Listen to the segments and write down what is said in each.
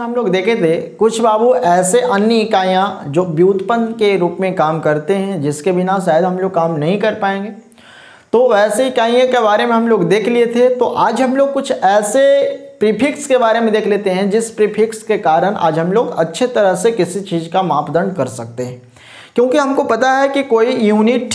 हम लोग देखे थे कुछ बाबू ऐसे अन्य इकाइयाँ जो व्युत्पन्न के रूप में काम करते हैं, जिसके बिना शायद हम लोग काम नहीं कर पाएंगे। तो वैसे इकाइयों के बारे में हम लोग देख लिए थे। तो आज हम लोग कुछ ऐसे प्रीफिक्स के बारे में देख लेते हैं जिस प्रीफिक्स के कारण आज हम लोग अच्छे तरह से किसी चीज़ का मापदंड कर सकते हैं। क्योंकि हमको पता है कि कोई यूनिट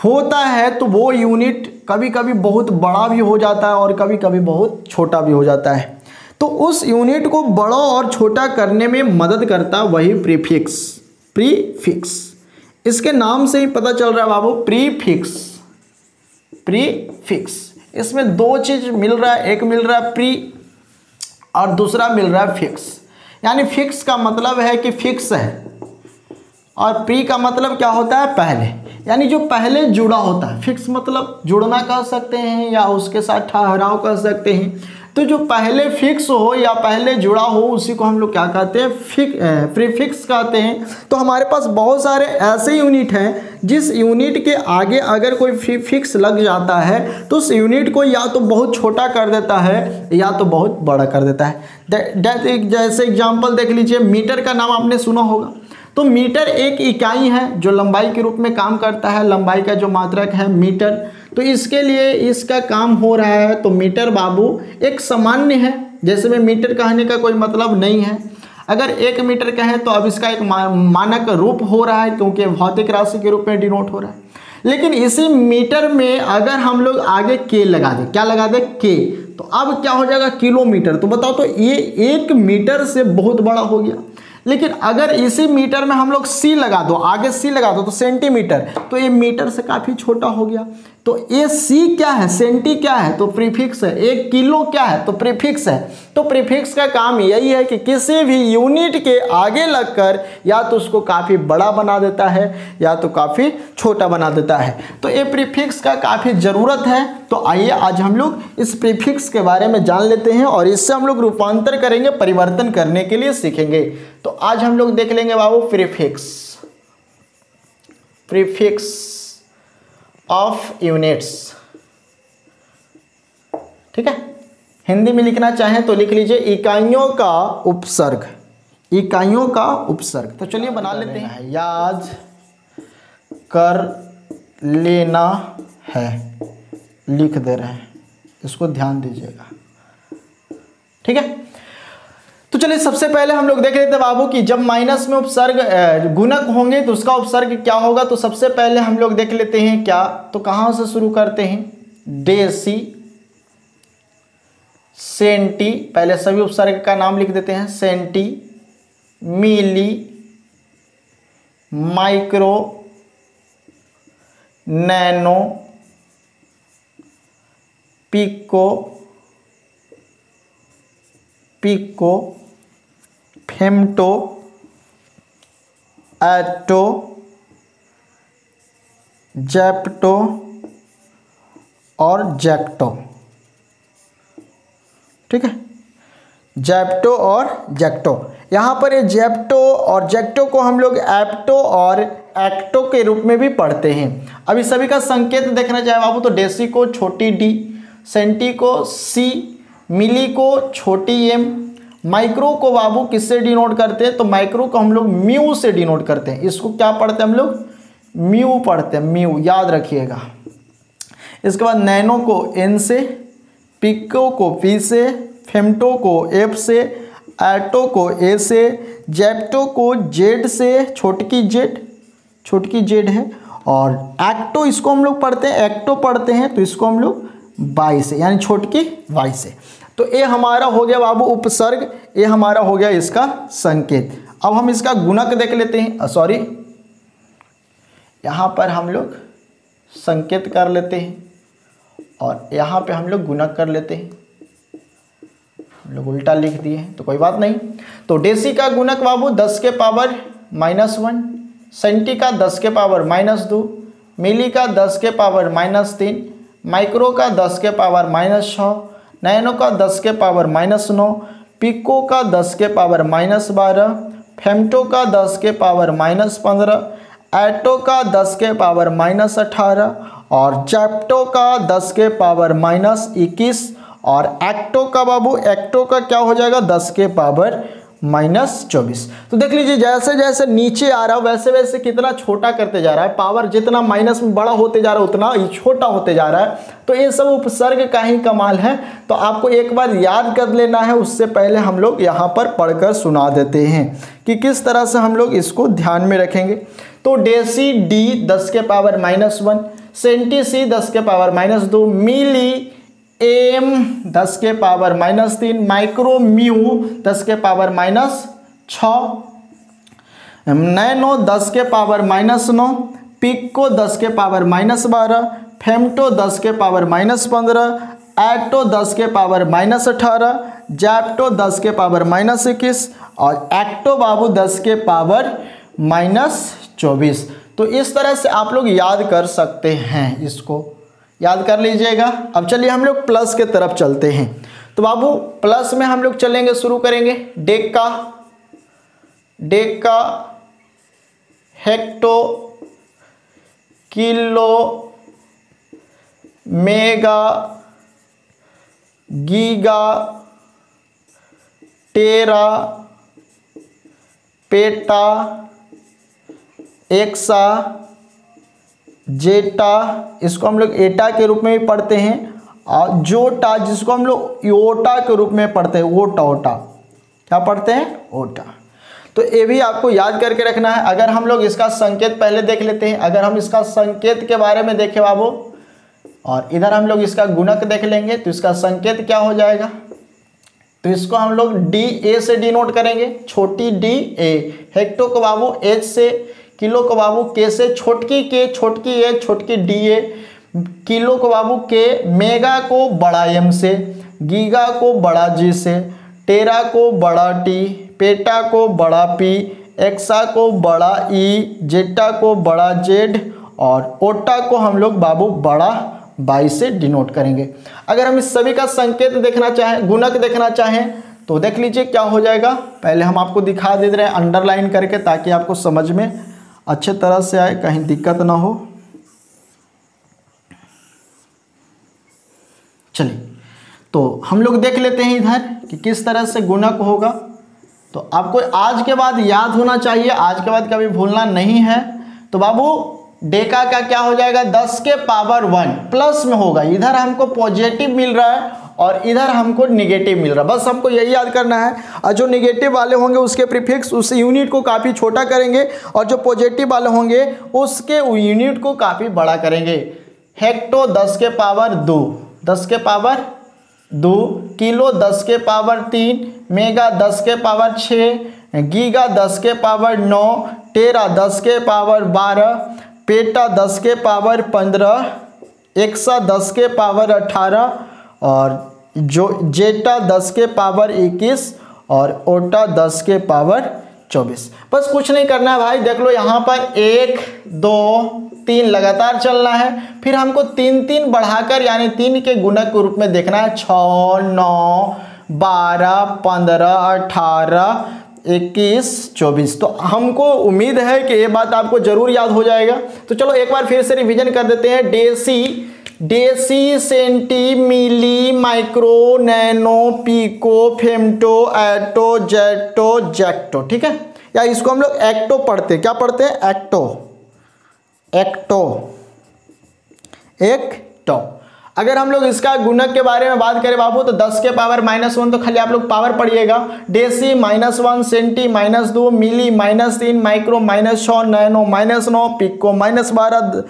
होता है तो वो यूनिट कभी कभी बहुत बड़ा भी हो जाता है और कभी कभी बहुत छोटा भी हो जाता है। तो उस यूनिट को बड़ा और छोटा करने में मदद करता वही प्रीफिक्स। प्रीफिक्स इसके नाम से ही पता चल रहा है बाबू, प्रीफिक्स। प्रीफिक्स इसमें दो चीज़ मिल रहा है, एक मिल रहा है प्री और दूसरा मिल रहा है फिक्स। यानी फिक्स का मतलब है कि फिक्स है और प्री का मतलब क्या होता है, पहले, यानी जो पहले जुड़ा होता है। फिक्स मतलब जुड़ना कह सकते हैं या उसके साथ ठहराव कह सकते हैं। तो जो पहले फिक्स हो या पहले जुड़ा हो उसी को हम लोग क्या कहते हैं, प्रीफिक्स कहते हैं। तो हमारे पास बहुत सारे ऐसे यूनिट हैं जिस यूनिट के आगे अगर कोई प्रीफिक्स लग जाता है तो उस यूनिट को या तो बहुत छोटा कर देता है या तो बहुत बड़ा कर देता है। जैसे एग्जाम्पल देख लीजिए, मीटर का नाम आपने सुना होगा। तो मीटर एक इकाई है जो लंबाई के रूप में काम करता है, लंबाई का जो मात्रक है मीटर। तो इसके लिए इसका काम हो रहा है। तो मीटर बाबू एक सामान्य है, जैसे में मीटर कहने का कोई मतलब नहीं है। अगर 1 मीटर कहें तो अब इसका एक मानक रूप हो रहा है क्योंकि भौतिक राशि के रूप में डिनोट हो रहा है। लेकिन इसी मीटर में अगर हम लोग आगे के लगा दें, क्या लगा दें, के, तो अब क्या हो जाएगा, किलोमीटर। तो बताओ, तो ये 1 मीटर से बहुत बड़ा हो गया। लेकिन अगर इसी मीटर में हम लोग सी लगा दो, आगे सी लगा दो तो सेंटीमीटर, तो ये मीटर से काफ़ी छोटा हो गया। तो ये सी क्या है, सेंटी क्या है, तो प्रीफिक्स है। 1 किलो क्या है, तो प्रीफिक्स है। तो प्रीफिक्स का काम यही है कि किसी भी यूनिट के आगे लगकर या तो उसको काफ़ी बड़ा बना देता है या तो काफ़ी छोटा बना देता है। तो ये प्रीफिक्स का काफ़ी ज़रूरत है। तो आइए आज हम लोग इस प्रीफिक्स के बारे में जान लेते हैं और इससे हम लोग रूपांतर करेंगे, परिवर्तन करने के लिए सीखेंगे। तो आज हम लोग देख लेंगे बाबू प्रीफिक्स, प्रीफिक्स ऑफ यूनिट्स। ठीक है, हिंदी में लिखना चाहें तो लिख लीजिए इकाइयों का उपसर्ग, इकाइयों का उपसर्ग। तो चलिए बना लेते हैं, याद कर लेना है, लिख दे रहे हैं, इसको ध्यान दीजिएगा। ठीक है, तो चलिए सबसे पहले हम लोग देख लेते हैं बाबू कि जब माइनस में उपसर्ग गुणक होंगे तो उसका उपसर्ग क्या होगा। तो सबसे पहले हम लोग देख लेते हैं क्या, तो कहाँ से शुरू करते हैं, डेसी, सेंटी, पहले सभी उपसर्ग का नाम लिख देते हैं, centi, milli, micro, nano, pico, pico, femto, atto, zepto और जैक्टो। ठीक है, जेप्टो और जैक्टो। यहाँ पर ये जेप्टो और जैक्टो को हम लोग एप्टो और एक्टो के रूप में भी पढ़ते हैं। अभी सभी का संकेत देखना चाहे बाबू, तो डेसी को छोटी डी, सेंटी को सी, मिली को छोटी एम, माइक्रो को बाबू किससे डिनोट करते हैं, तो माइक्रो को हम लोग म्यू से डिनोट करते हैं। इसको क्या पढ़ते हैं हम लोग, म्यू पढ़ते हैं, म्यू, याद रखिएगा। इसके बाद नैनो को एन से, पिको को पी से, फेम्टो को एफ से, एटो को ए से, जेप्टो को जेड से, छोटकी जेड है, और एक्टो इसको हम लोग पढ़ते हैं, एक्टो पढ़ते हैं तो इसको हम लोग वाई से, यानी छोटकी वाई से। तो ये हमारा हो गया बाबू उपसर्ग, ये हमारा हो गया इसका संकेत। अब हम इसका गुणक देख लेते हैं, सॉरी, यहाँ पर हम लोग संकेत कर लेते हैं और यहाँ पे हम लोग गुणक कर लेते हैं। हम लोग उल्टा लिख दिए हैं तो कोई बात नहीं। तो डेसी का गुणक बाबू 10 के पावर -1, सेंटी का 10 के पावर -2, मिली का 10 के पावर -3, माइक्रो का 10 के पावर -6, नैनो का 10 के पावर -9, पिको का 10 के पावर -12, फेम्टो का 10 के पावर -15, एटो का 10 के पावर -18 और जैप्टो का 10 के पावर -21 और एक्टो का बाबू, एक्टो का क्या हो जाएगा 10 के पावर -24। तो देख लीजिए जैसे जैसे नीचे आ रहा है वैसे वैसे कितना छोटा करते जा रहा है, पावर जितना माइनस में बड़ा होते जा रहा है उतना ही छोटा होते जा रहा है। तो ये सब उपसर्ग का ही कमाल है। तो आपको एक बार याद कर लेना है, उससे पहले हम लोग यहाँ पर पढ़कर सुना देते हैं कि किस तरह से हम लोग इसको ध्यान में रखेंगे। तो डेसी डी 10 के पावर -1, सेंटी सी 10 के पावर -2, मिली एम 10 के पावर -3, माइक्रो म्यू 10 के पावर -6, नैनो 10 के पावर -9, पिको 10 के पावर -12, फेमटो 10 के पावर -15, एटो 10 के पावर -18, जैप्टो 10 के पावर -21 और एक्टो बाबू 10 के पावर -24। तो इस तरह से आप लोग याद कर सकते हैं, इसको याद कर लीजिएगा। अब चलिए हम लोग प्लस के तरफ चलते हैं। तो बाबू प्लस में हम लोग चलेंगे, शुरू करेंगे deca, hecto, kilo, mega, giga, tera, peta, exa, zetta, इसको हम लोग एटा के रूप में भी पढ़ते हैं, और जोटा जिसको हम लोग योटा के रूप में पढ़ते हैं, ओटा, ओटा क्या पढ़ते हैं, ओटा। तो ये भी आपको याद करके रखना है। अगर हम लोग इसका संकेत पहले देख लेते हैं, अगर हम इसका संकेत के बारे में देखें बाबू, और इधर हम लोग इसका गुणक देख लेंगे, तो इसका संकेत क्या हो जाएगा, तो इसको हम लोग डी ए से डिनोट करेंगे, छोटी डी ए, हेक्टो को बाबू एच से, किलो को बाबू के से, छोटकी के, छोटकी ए, छोटकी डी ए, किलो को बाबू के, मेगा को बड़ा एम से, गीगा को बड़ा जी से, टेरा को बड़ा टी, पेटा को बड़ा पी, एक्सा को बड़ा ई, जेटा को बड़ा जेड और ओटा को हम लोग बाबू बड़ा बाई से डिनोट करेंगे। अगर हम इस सभी का संकेत देखना चाहें, गुणक देखना चाहें, तो देख लीजिए क्या हो जाएगा। पहले हम आपको दिखा दे रहे हैं अंडरलाइन करके, ताकि आपको समझ में अच्छे तरह से आए, कहीं दिक्कत ना हो। चलिए तो हम लोग देख लेते हैं इधर कि किस तरह से गुणक होगा। तो आपको आज के बाद याद होना चाहिए, आज के बाद कभी भूलना नहीं है। तो बाबू डेका का क्या हो जाएगा 10 के पावर 1 प्लस में होगा, इधर हमको पॉजिटिव मिल रहा है और इधर हमको निगेटिव मिल रहा है, बस हमको यही याद करना है। और जो निगेटिव वाले होंगे उसके प्रीफिक्स उस यूनिट को काफ़ी छोटा करेंगे, और जो पॉजिटिव वाले होंगे उसके यूनिट को काफ़ी बड़ा करेंगे। हेक्टो 10 के पावर 2, 10 के पावर 2, किलो 10 के पावर 3, मेगा 10 के पावर 6, गीगा 10 के पावर 9, टेरा 10 के पावर 12, पेटा 10 के पावर 15, एक्सा 10 के पावर 18 और जो जेटा 10 के पावर 21 और ओटा 10 के पावर 24। बस कुछ नहीं करना है भाई, देख लो यहाँ पर 1 2 3 लगातार चलना है, फिर हमको 3 3 बढ़ाकर यानी 3 के गुणक के रूप में देखना है। 6 9 12 15 18 21 24। तो हमको उम्मीद है कि ये बात आपको जरूर याद हो जाएगा। तो चलो एक बार फिर से रिवीजन कर देते हैं। Deci, senti, milli, micro, nano, pico, femto, एटो, जेटो, जैक्टो, ठीक है। या इसको हम लोग एक्टो पढ़ते हैं, क्या पढ़ते हैं, एक्टो। अगर हम लोग इसका गुणक के बारे में बात करें बाबू, तो 10 के पावर -1, तो खाली आप लोग पावर पढ़िएगा। डेसी -1, सेंटी -2, मिली -3, माइक्रो -6, नैनो -9, पिको -12,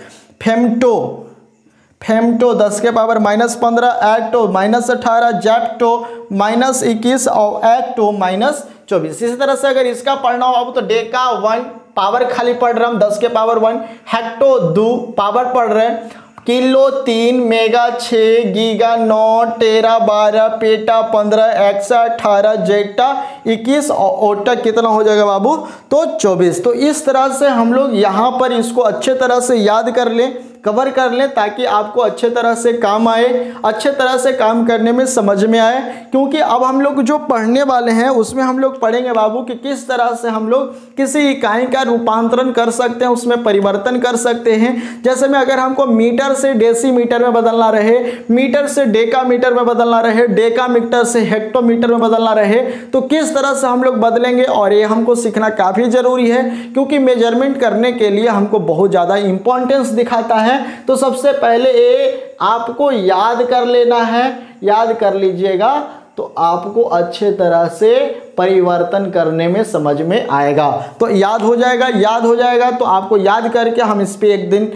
फेमटो 10 के पावर -15, एटो -18, जैप्टो -21 और एक्टो -24। इसी तरह से अगर इसका पढ़ना हो बाबू, तो डेका 1 पावर खाली पढ़ रहा हम 10 के पावर 1, हेक्टो 2 पावर पढ़ रहे हैं, किलो 3, मेगा 6, गीगा 9, टेरा 12, पेटा 15, एक्सा 18, जेटा 21 और ओटा कितना हो जाएगा बाबू, तो 24। तो इस तरह से हम लोग यहाँ पर इसको अच्छे तरह से याद कर लें कवर कर लें ताकि आपको अच्छे तरह से काम आए, अच्छे तरह से काम करने में समझ में आए। क्योंकि अब हम लोग जो पढ़ने वाले हैं उसमें हम लोग पढ़ेंगे बाबू कि किस तरह से हम लोग किसी इकाई का रूपांतरण कर सकते हैं, उसमें परिवर्तन कर सकते हैं। जैसे में अगर हमको मीटर से डेसीमीटर में बदलना रहे, मीटर से डेकामीटर में बदलना रहे, डेकामीटर से हेक्टोमीटर में बदलना रहे, तो किस तरह से हम लोग बदलेंगे, और ये हमको सीखना काफ़ी ज़रूरी है क्योंकि मेजरमेंट करने के लिए हमको बहुत ज़्यादा इंपॉर्टेंस दिखाता है। तो सबसे पहले ये आपको याद कर लेना है, याद कर लीजिएगा तो आपको अच्छे तरह से परिवर्तन करने में समझ में आएगा। तो याद हो जाएगा, याद हो जाएगा तो आपको याद करके हम इस पे एक दिन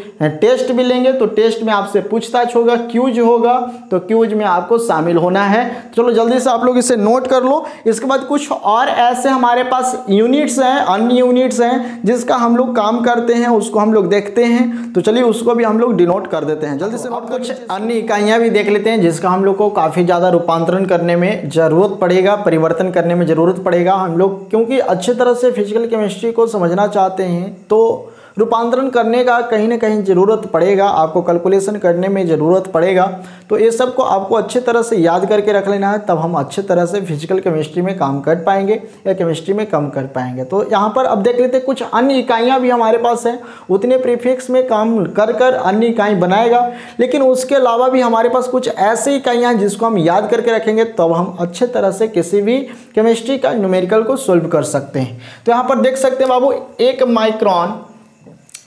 टेस्ट भी लेंगे। तो टेस्ट में आपसे पूछताछ होगा, क्यूज होगा, तो क्यूज में आपको शामिल होना है। चलो जल्दी से आप लोग इसे नोट कर लो। इसके बाद कुछ और ऐसे हमारे पास यूनिट्स हैं, अन्य यूनिट्स हैं जिसका हम लोग काम करते हैं, उसको हम लोग देखते हैं। तो चलिए उसको भी हम लोग डिनोट कर देते हैं जल्दी से। कुछ अन्य इकाइयाँ भी देख लेते हैं जिसका हम लोग को काफ़ी ज़्यादा रूपांतरण करने में ज़रूरत पड़ेगा, परिवर्तन करने में ज़रूरत पड़ेगा हम लोग, क्योंकि अच्छे तरह से फिजिकल केमिस्ट्री को समझना चाहते हैं तो रूपांतरण करने का कहीं ना कहीं ज़रूरत पड़ेगा, आपको कैलकुलेशन करने में ज़रूरत पड़ेगा। तो ये सब को आपको अच्छे तरह से याद करके रख लेना है, तब हम अच्छे तरह से फिजिकल केमिस्ट्री में काम कर पाएंगे या केमिस्ट्री में कम कर पाएंगे। तो यहाँ पर अब देख लेते हैं कुछ अन्य इकाइयाँ भी हमारे पास हैं, उतने प्रीफिक्स में काम कर अन्य इकाई बनाएगा, लेकिन उसके अलावा भी हमारे पास कुछ ऐसी इकाइयाँ हैं जिसको हम याद करके रखेंगे तब हम अच्छे तरह से किसी भी केमिस्ट्री का न्यूमेरिकल को सोल्व कर सकते हैं। तो यहाँ पर देख सकते हैं बाबू, एक माइक्रोन,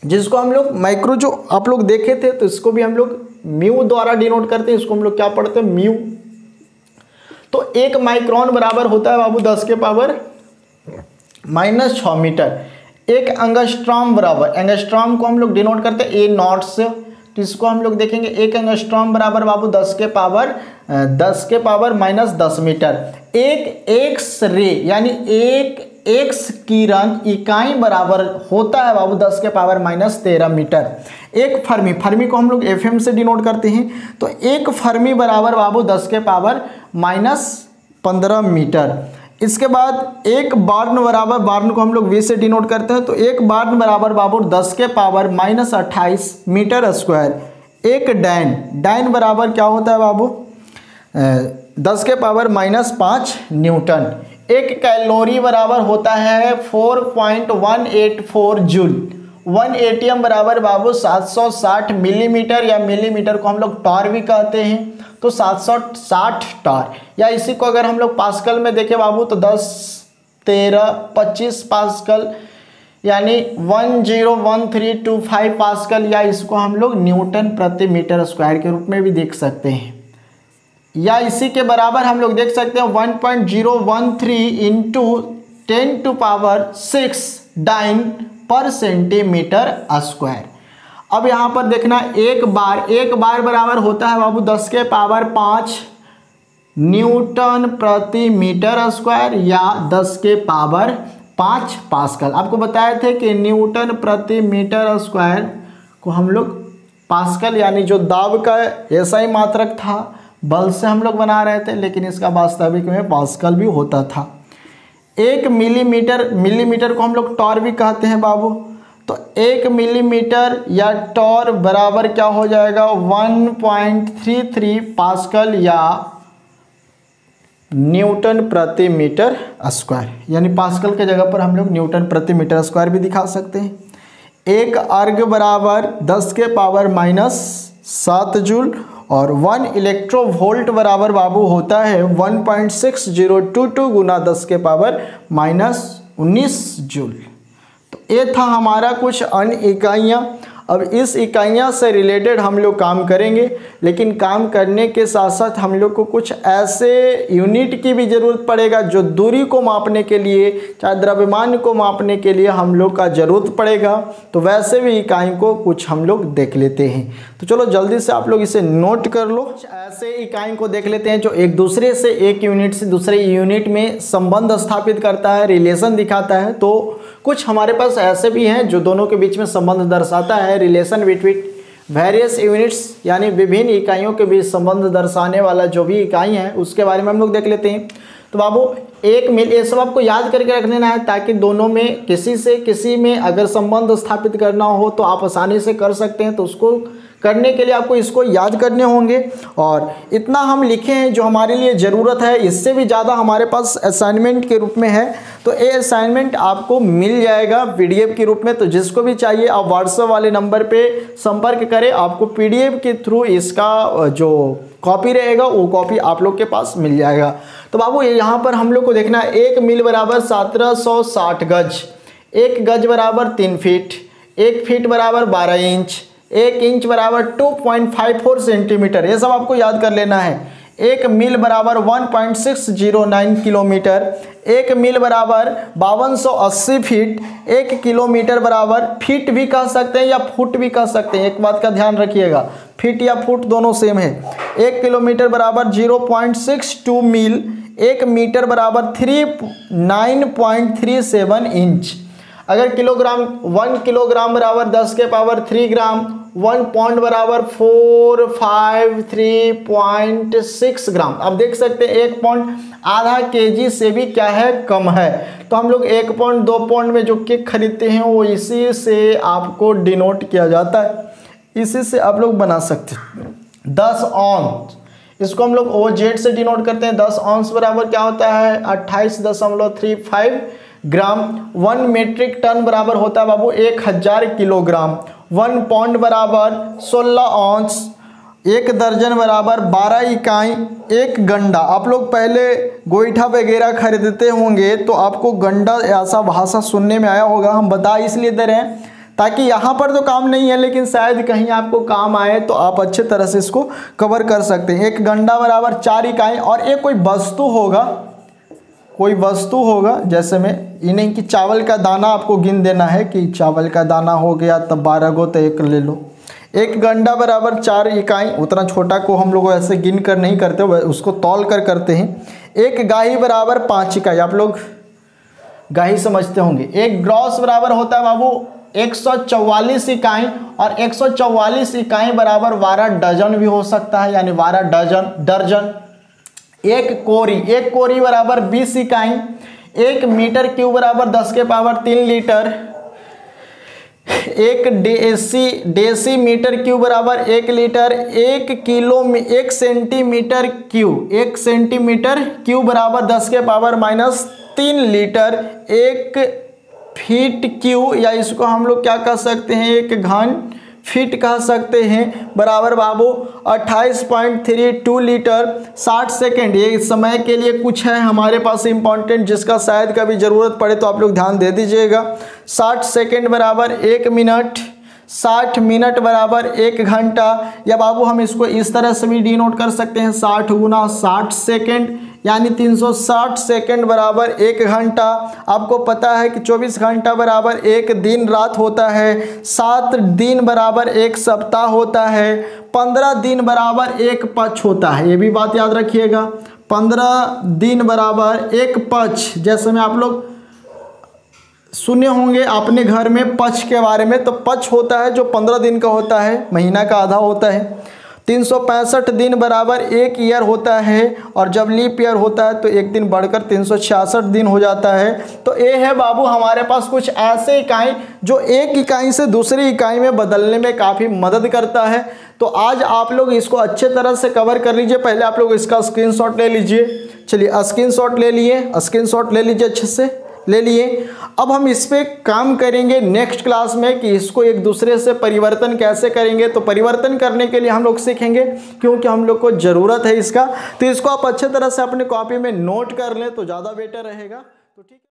जिसको हम लोग माइक्रो जो आप लोग देखे थे, तो इसको भी हम लोग म्यू द्वारा डिनोट करते हैं, इसको हम लोग क्या पढ़ते हैं, म्यू। तो एक माइक्रोन बराबर होता है बाबू 10 के पावर -6 मीटर। एक एंगस्ट्रॉम बराबर, एंगस्ट्रॉम को हम लोग डिनोट करते हैं ए नॉट से, तो इसको हम लोग देखेंगे एक एंगस्ट्रॉम बराबर बाबू 10 के पावर -10 मीटर। एक एक्स रे यानी एक एक्स किरण इकाई बराबर होता है बाबू 10 के पावर -13 मीटर। एक फर्मी, फर्मी को हम लोग एफएम से डिनोट करते हैं, तो एक फर्मी बराबर बाबू 10 के पावर -15 मीटर। इसके बाद एक बार्न बराबर, बार्न को हम लोग वी से डिनोट करते हैं, तो एक बार्न बराबर बाबू 10 के पावर -28 मीटर स्क्वायर। एक डैन, डैन बराबर क्या होता है बाबू 10 के पावर -5 न्यूटन। एक कैलोरी बराबर होता है 4.184 जूल। 1 एटीएम बराबर बाबू 760 मिलीमीटर, या मिलीमीटर को हम लोग टॉर भी कहते हैं, तो 760 टॉर। या इसी को अगर हम लोग पास्कल में देखें बाबू तो 10, 13, 25 पास्कल, यानी 101325 पास्कल, या इसको हम लोग न्यूटन प्रति मीटर स्क्वायर के रूप में भी देख सकते हैं। या इसी के बराबर हम लोग देख सकते हैं 1.013 इंटू 10⁶ डाइन पर सेंटीमीटर स्क्वायर। अब यहाँ पर देखना एक बार बराबर होता है बाबू 10 के पावर 5 न्यूटन प्रति मीटर स्क्वायर, या 10 के पावर 5 पास्कल। आपको बताए थे कि न्यूटन प्रति मीटर स्क्वायर को हम लोग पास्कल यानी जो दाब का ऐसा ही मात्रक था, बल से हम लोग बना रहे थे, लेकिन इसका वास्तविक में पास्कल भी होता था। एक मिलीमीटर, मिलीमीटर को हम लोग टॉर भी कहते हैं बाबू, तो 1 मिलीमीटर या टॉर बराबर क्या हो जाएगा 1.33 पास्कल, या न्यूटन प्रति मीटर स्क्वायर। यानी पास्कल के जगह पर हम लोग न्यूटन प्रति मीटर स्क्वायर भी दिखा सकते हैं। एक अर्ग बराबर 10 के पावर -7 जूल, और 1 इलेक्ट्रोवोल्ट बराबर बाबू होता है 1.6022 गुना 10 के पावर -19 जूल। तो ये था हमारा कुछ अन्य इकाइयाँ। अब इस इकाइयाँ से रिलेटेड हम लोग काम करेंगे, लेकिन काम करने के साथ साथ हम लोग को कुछ ऐसे यूनिट की भी ज़रूरत पड़ेगा जो दूरी को मापने के लिए, चाहे द्रव्यमान को मापने के लिए हम लोग का ज़रूरत पड़ेगा। तो वैसे भी इकाई को कुछ हम लोग देख लेते हैं। तो चलो जल्दी से आप लोग इसे नोट कर लो। कुछ ऐसे इकाई को देख लेते हैं जो एक दूसरे से, एक यूनिट से दूसरे यूनिट में संबंध स्थापित करता है, रिलेशन दिखाता है। तो कुछ हमारे पास ऐसे भी हैं जो दोनों के बीच में संबंध दर्शाता है, रिलेशन बिटवीन वेरियस यूनिट्स, यानी विभिन्न इकाइयों के बीच संबंध दर्शाने वाला जो भी इकाई है उसके बारे में हम लोग देख लेते हैं। तो बाबू 1 मिल, ये सब आपको याद करके रख लेना है ताकि दोनों में किसी से किसी में अगर संबंध स्थापित करना हो तो आप आसानी से कर सकते हैं। तो उसको करने के लिए आपको इसको याद करने होंगे और इतना हम लिखे हैं जो हमारे लिए ज़रूरत है। इससे भी ज़्यादा हमारे पास असाइनमेंट के रूप में है, तो ये असाइनमेंट आपको मिल जाएगा PDF के रूप में। तो जिसको भी चाहिए आप व्हाट्सएप वाले नंबर पे संपर्क करें, आपको PDF के थ्रू इसका जो कॉपी रहेगा वो कॉपी आप लोग के पास मिल जाएगा। तो बाबू यहाँ पर हम लोग को देखना है 1 मील बराबर 1760 गज, 1 गज बराबर 3 फीट, 1 फीट बराबर 12 इंच, 1 इंच बराबर 2.54 सेंटीमीटर, ये सब आपको याद कर लेना है। 1 मील बराबर 1.609 किलोमीटर, 1 मील बराबर 5280 फीट, 1 किलोमीटर बराबर फीट भी कह सकते हैं या फुट भी कह सकते हैं, एक बात का ध्यान रखिएगा, फीट या फुट दोनों सेम है। 1 किलोमीटर बराबर 0.62 मील, 1 मीटर बराबर 9.37 इंच। अगर किलोग्राम 1 किलोग्राम बराबर 10 के पावर 3 ग्राम, 1 पौंड बराबर 453.6 ग्राम। अब देख सकते हैं 1 पौंड आधा केजी से भी क्या है, कम है। तो हम लोग 1 पौंड 2 पौंड में जो केक खरीदते हैं वो इसी से आपको डिनोट किया जाता है, इसी से आप लोग बना सकते हैं। 10 ऑन्स, इसको हम लोग OZ से डिनोट करते हैं। 10 ऑन्स बराबर क्या होता है, 28.35 ग्राम। 1 मीट्रिक टन बराबर होता है बाबू 1000 किलोग्राम। 1 पौंड बराबर 16 ऑन्स, 1 दर्जन बराबर 12 इकाई। 1 गंडा, आप लोग पहले गोईठा वगैरह खरीदते होंगे तो आपको गंडा ऐसा भाषा सुनने में आया होगा, हम बता इसलिए दे रहे हैं ताकि यहाँ पर तो काम नहीं है लेकिन शायद कहीं आपको काम आए तो आप अच्छे तरह से इसको कवर कर सकते हैं। 1 गंडा बराबर 4 इकाई। और एक कोई वस्तु होगा, जैसे में ये नहीं कि चावल का दाना आपको गिन देना है कि चावल का दाना हो गया तब 12 गो तो 1 ले लो। 1 गंडा बराबर 4 इकाई, उतना छोटा को हम लोग ऐसे गिन कर नहीं करते, उसको तौल कर करते हैं। 1 गाही बराबर 5 इकाई, आप लोग गाही समझते होंगे। 1 ग्रॉस बराबर होता है बाबू 144 इकाई, और 144 इकाई बराबर 12 डजन भी हो सकता है, यानी 12 दर्जन। 1 कोरी बराबर 20 इकाई। 1 मीटर क्यूब बराबर 10 के power 3 litre. 1 decimetre cube बराबर 1 लीटर। 1 सेंटीमीटर क्यूब बराबर 10 के पावर -3 लीटर। 1 फीट क्यू, या इसको हम लोग क्या कह सकते हैं, 1 घन फीट कह सकते हैं, बराबर बाबू 28.32 लीटर। 60 सेकेंड, ये समय के लिए कुछ है हमारे पास इम्पॉर्टेंट जिसका शायद कभी ज़रूरत पड़े तो आप लोग ध्यान दे दीजिएगा। 60 सेकेंड बराबर 1 मिनट। 60 मिनट बराबर 1 घंटा, या बाबू हम इसको इस तरह से भी डिनोट कर सकते हैं, 60 गुना 60 सेकेंड यानी 360 सेकेंड बराबर 1 घंटा। आपको पता है कि 24 घंटा बराबर 1 दिन रात होता है। 7 दिन बराबर 1 सप्ताह होता है। 15 दिन बराबर 1 पक्ष होता है, ये भी बात याद रखिएगा। 15 दिन बराबर 1 पक्ष, जैसे में आप लोग सुने होंगे अपने घर में पक्ष के बारे में, तो पक्ष होता है जो 15 दिन का होता है, महीना का आधा होता है। 365 दिन बराबर 1 ईयर होता है, और जब लीप ईयर होता है तो 1 दिन बढ़कर 366 दिन हो जाता है। तो ये है बाबू हमारे पास कुछ ऐसे इकाई जो एक इकाई से दूसरी इकाई में बदलने में काफ़ी मदद करता है। तो आज आप लोग इसको अच्छे तरह से कवर कर लीजिए। पहले आप लोग इसका स्क्रीनशॉट ले लीजिए। चलिए स्क्रीनशॉट ले लिए, स्क्रीनशॉट ले लीजिए, अच्छे से ले लिए। अब हम इस पे काम करेंगे नेक्स्ट क्लास में कि इसको एक दूसरे से परिवर्तन कैसे करेंगे। तो परिवर्तन करने के लिए हम लोग सीखेंगे, क्योंकि हम लोग को ज़रूरत है इसका। तो इसको आप अच्छे तरह से अपने कॉपी में नोट कर लें तो ज़्यादा बेटर रहेगा। तो ठीक है।